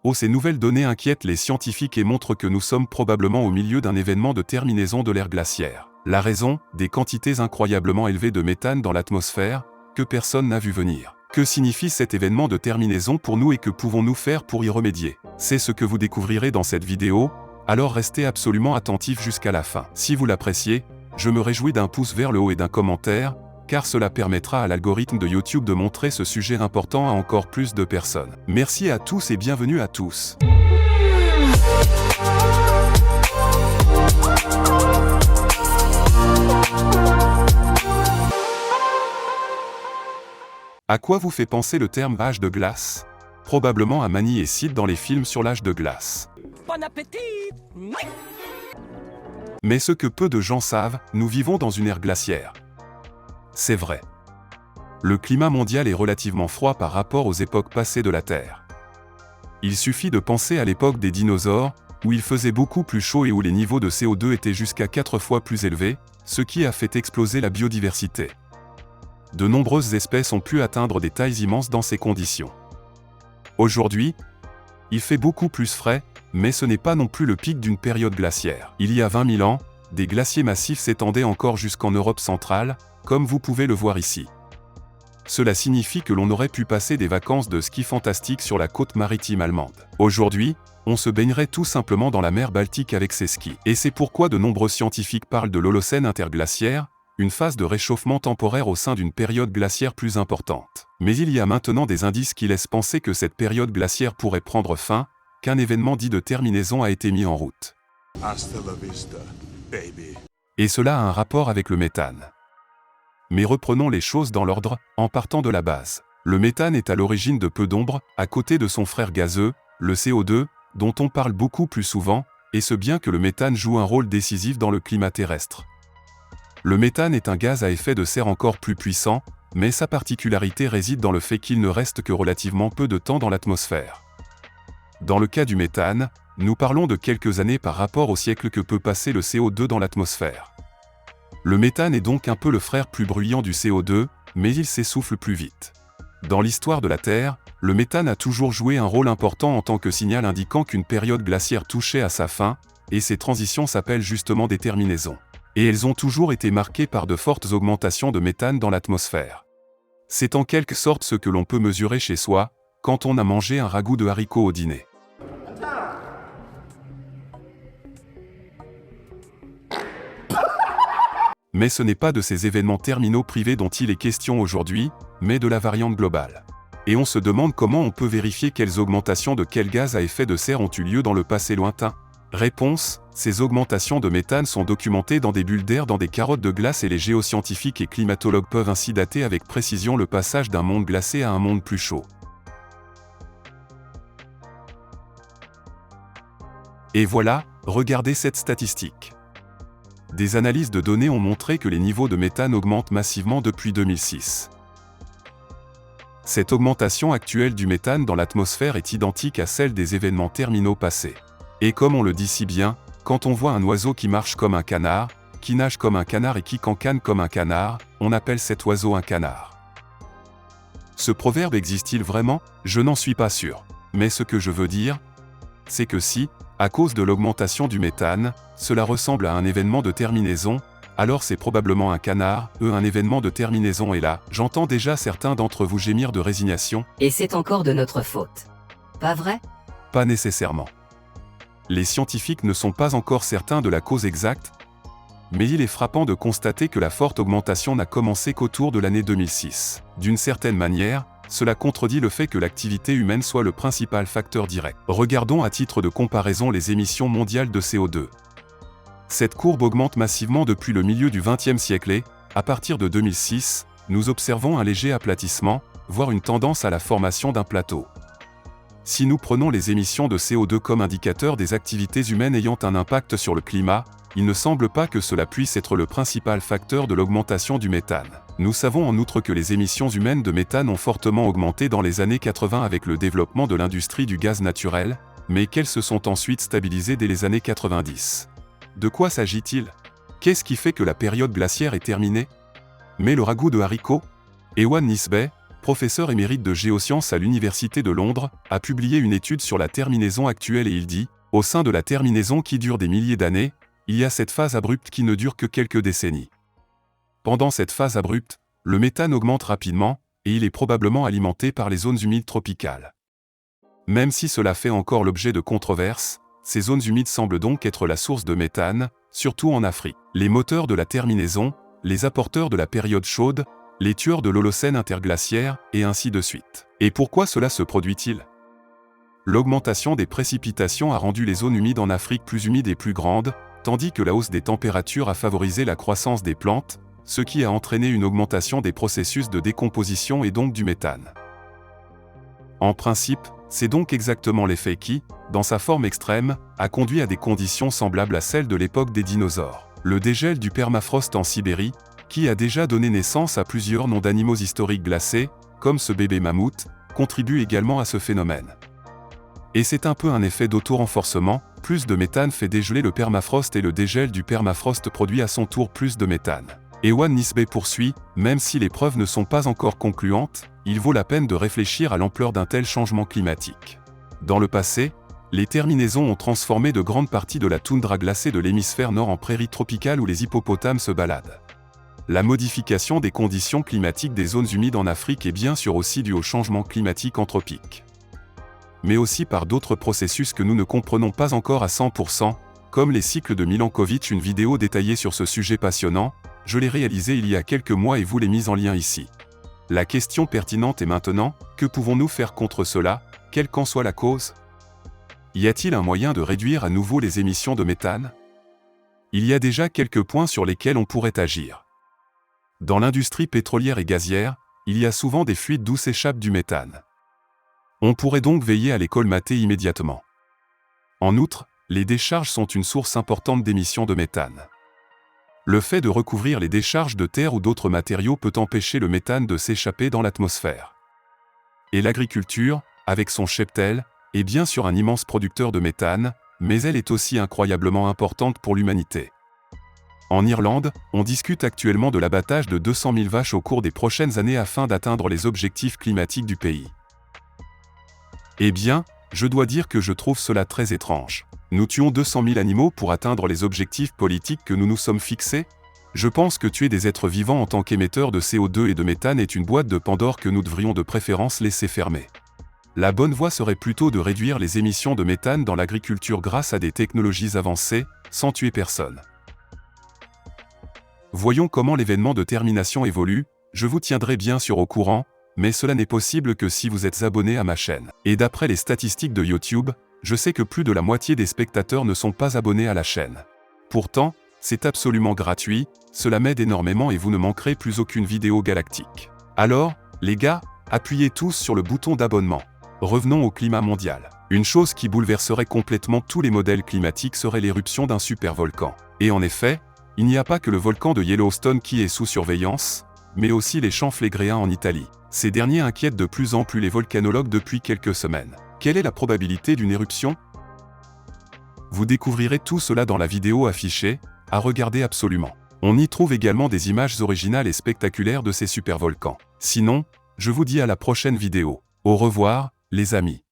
Oh, ces nouvelles données inquiètent les scientifiques et montrent que nous sommes probablement au milieu d'un événement de terminaison de l'ère glaciaire. La raison, des quantités incroyablement élevées de méthane dans l'atmosphère, que personne n'a vu venir. Que signifie cet événement de terminaison pour nous et que pouvons-nous faire pour y remédier? C'est ce que vous découvrirez dans cette vidéo, alors restez absolument attentifs jusqu'à la fin. Si vous l'appréciez, je me réjouis d'un pouce vers le haut et d'un commentaire, car cela permettra à l'algorithme de YouTube de montrer ce sujet important à encore plus de personnes. Merci à tous et bienvenue à tous. À quoi vous fait penser le terme âge de glace? Probablement à Manny et Sid dans les films sur l'âge de glace. Bon appétit! Mais ce que peu de gens savent, nous vivons dans une ère glaciaire. C'est vrai. Le climat mondial est relativement froid par rapport aux époques passées de la Terre. Il suffit de penser à l'époque des dinosaures, où il faisait beaucoup plus chaud et où les niveaux de CO2 étaient jusqu'à 4 fois plus élevés, ce qui a fait exploser la biodiversité. De nombreuses espèces ont pu atteindre des tailles immenses dans ces conditions. Aujourd'hui, il fait beaucoup plus frais, mais ce n'est pas non plus le pic d'une période glaciaire. Il y a 20 000 ans, des glaciers massifs s'étendaient encore jusqu'en Europe centrale, comme vous pouvez le voir ici. Cela signifie que l'on aurait pu passer des vacances de ski fantastiques sur la côte maritime allemande. Aujourd'hui, on se baignerait tout simplement dans la mer Baltique avec ses skis. Et c'est pourquoi de nombreux scientifiques parlent de l'Holocène interglaciaire, une phase de réchauffement temporaire au sein d'une période glaciaire plus importante. Mais il y a maintenant des indices qui laissent penser que cette période glaciaire pourrait prendre fin, qu'un événement dit de terminaison a été mis en route. Hasta la vista, baby. Et cela a un rapport avec le méthane. Mais reprenons les choses dans l'ordre, en partant de la base. Le méthane est à l'origine de peu d'ombre, à côté de son frère gazeux, le CO2, dont on parle beaucoup plus souvent, et ce bien que le méthane joue un rôle décisif dans le climat terrestre. Le méthane est un gaz à effet de serre encore plus puissant, mais sa particularité réside dans le fait qu'il ne reste que relativement peu de temps dans l'atmosphère. Dans le cas du méthane, nous parlons de quelques années par rapport au siècle que peut passer le CO2 dans l'atmosphère. Le méthane est donc un peu le frère plus bruyant du CO2, mais il s'essouffle plus vite. Dans l'histoire de la Terre, le méthane a toujours joué un rôle important en tant que signal indiquant qu'une période glaciaire touchait à sa fin, et ces transitions s'appellent justement des terminaisons. Et elles ont toujours été marquées par de fortes augmentations de méthane dans l'atmosphère. C'est en quelque sorte ce que l'on peut mesurer chez soi, quand on a mangé un ragoût de haricots au dîner. Mais ce n'est pas de ces événements terminaux privés dont il est question aujourd'hui, mais de la variante globale. Et on se demande comment on peut vérifier quelles augmentations de quels gaz à effet de serre ont eu lieu dans le passé lointain. Réponse, ces augmentations de méthane sont documentées dans des bulles d'air dans des carottes de glace et les géoscientifiques et climatologues peuvent ainsi dater avec précision le passage d'un monde glacé à un monde plus chaud. Et voilà, regardez cette statistique. Des analyses de données ont montré que les niveaux de méthane augmentent massivement depuis 2006. Cette augmentation actuelle du méthane dans l'atmosphère est identique à celle des événements terminaux passés. Et comme on le dit si bien, quand on voit un oiseau qui marche comme un canard, qui nage comme un canard et qui cancane comme un canard, on appelle cet oiseau un canard. Ce proverbe existe-t-il vraiment? Je n'en suis pas sûr. Mais ce que je veux dire, c'est que si, à cause de l'augmentation du méthane, cela ressemble à un événement de terminaison, alors c'est probablement un canard, un événement de terminaison et là, j'entends déjà certains d'entre vous gémir de résignation. Et c'est encore de notre faute. Pas vrai? Pas nécessairement. Les scientifiques ne sont pas encore certains de la cause exacte, mais il est frappant de constater que la forte augmentation n'a commencé qu'autour de l'année 2006. D'une certaine manière, cela contredit le fait que l'activité humaine soit le principal facteur direct. Regardons à titre de comparaison les émissions mondiales de CO2. Cette courbe augmente massivement depuis le milieu du XXe siècle et, à partir de 2006, nous observons un léger aplatissement, voire une tendance à la formation d'un plateau. Si nous prenons les émissions de CO2 comme indicateur des activités humaines ayant un impact sur le climat, il ne semble pas que cela puisse être le principal facteur de l'augmentation du méthane. Nous savons en outre que les émissions humaines de méthane ont fortement augmenté dans les années 80 avec le développement de l'industrie du gaz naturel, mais qu'elles se sont ensuite stabilisées dès les années 90. De quoi s'agit-il? Qu'est-ce qui fait que la période glaciaire est terminée? Mais le ragoût de haricots? Ewan Nisbet, professeur émérite de géosciences à l'Université de Londres, a publié une étude sur la terminaison actuelle et il dit « Au sein de la terminaison qui dure des milliers d'années, il y a cette phase abrupte qui ne dure que quelques décennies. Pendant cette phase abrupte, le méthane augmente rapidement, et il est probablement alimenté par les zones humides tropicales. Même si cela fait encore l'objet de controverses, ces zones humides semblent donc être la source de méthane, surtout en Afrique. Les moteurs de la terminaison, les apporteurs de la période chaude, les tueurs de l'Holocène interglaciaire, et ainsi de suite. Et pourquoi cela se produit-il? L'augmentation des précipitations a rendu les zones humides en Afrique plus humides et plus grandes, tandis que la hausse des températures a favorisé la croissance des plantes, ce qui a entraîné une augmentation des processus de décomposition et donc du méthane. En principe, c'est donc exactement l'effet qui, dans sa forme extrême, a conduit à des conditions semblables à celles de l'époque des dinosaures. Le dégel du permafrost en Sibérie, qui a déjà donné naissance à plusieurs noms d'animaux historiques glacés, comme ce bébé mammouth, contribue également à ce phénomène. Et c'est un peu un effet d'auto-renforcement, plus de méthane fait dégeler le permafrost et le dégel du permafrost produit à son tour plus de méthane. Ewan Nisbet poursuit, même si les preuves ne sont pas encore concluantes, il vaut la peine de réfléchir à l'ampleur d'un tel changement climatique. Dans le passé, les terminaisons ont transformé de grandes parties de la toundra glacée de l'hémisphère nord en prairies tropicales où les hippopotames se baladent. La modification des conditions climatiques des zones humides en Afrique est bien sûr aussi due au changement climatique anthropique. Mais aussi par d'autres processus que nous ne comprenons pas encore à 100%, comme les cycles de Milankovitch. Une vidéo détaillée sur ce sujet passionnant, je l'ai réalisée il y a quelques mois et vous l'ai mise en lien ici. La question pertinente est maintenant, que pouvons-nous faire contre cela, quelle qu'en soit la cause? Y a-t-il un moyen de réduire à nouveau les émissions de méthane? Il y a déjà quelques points sur lesquels on pourrait agir. Dans l'industrie pétrolière et gazière, il y a souvent des fuites d'où s'échappe du méthane. On pourrait donc veiller à les colmater immédiatement. En outre, les décharges sont une source importante d'émissions de méthane. Le fait de recouvrir les décharges de terre ou d'autres matériaux peut empêcher le méthane de s'échapper dans l'atmosphère. Et l'agriculture, avec son cheptel, est bien sûr un immense producteur de méthane, mais elle est aussi incroyablement importante pour l'humanité. En Irlande, on discute actuellement de l'abattage de 200 000 vaches au cours des prochaines années afin d'atteindre les objectifs climatiques du pays. Eh bien, je dois dire que je trouve cela très étrange. Nous tuons 200 000 animaux pour atteindre les objectifs politiques que nous nous sommes fixés? Je pense que tuer des êtres vivants en tant qu'émetteurs de CO2 et de méthane est une boîte de Pandore que nous devrions de préférence laisser fermer. La bonne voie serait plutôt de réduire les émissions de méthane dans l'agriculture grâce à des technologies avancées, sans tuer personne. Voyons comment l'événement de termination évolue, je vous tiendrai bien sûr au courant, mais cela n'est possible que si vous êtes abonné à ma chaîne. Et d'après les statistiques de YouTube, je sais que plus de la moitié des spectateurs ne sont pas abonnés à la chaîne. Pourtant, c'est absolument gratuit, cela m'aide énormément et vous ne manquerez plus aucune vidéo galactique. Alors, les gars, appuyez tous sur le bouton d'abonnement. Revenons au climat mondial. Une chose qui bouleverserait complètement tous les modèles climatiques serait l'éruption d'un supervolcan. Et en effet, il n'y a pas que le volcan de Yellowstone qui est sous surveillance, mais aussi les champs flégréens en Italie. Ces derniers inquiètent de plus en plus les volcanologues depuis quelques semaines. Quelle est la probabilité d'une éruption? Vous découvrirez tout cela dans la vidéo affichée, à regarder absolument. On y trouve également des images originales et spectaculaires de ces supervolcans. Sinon, je vous dis à la prochaine vidéo. Au revoir, les amis.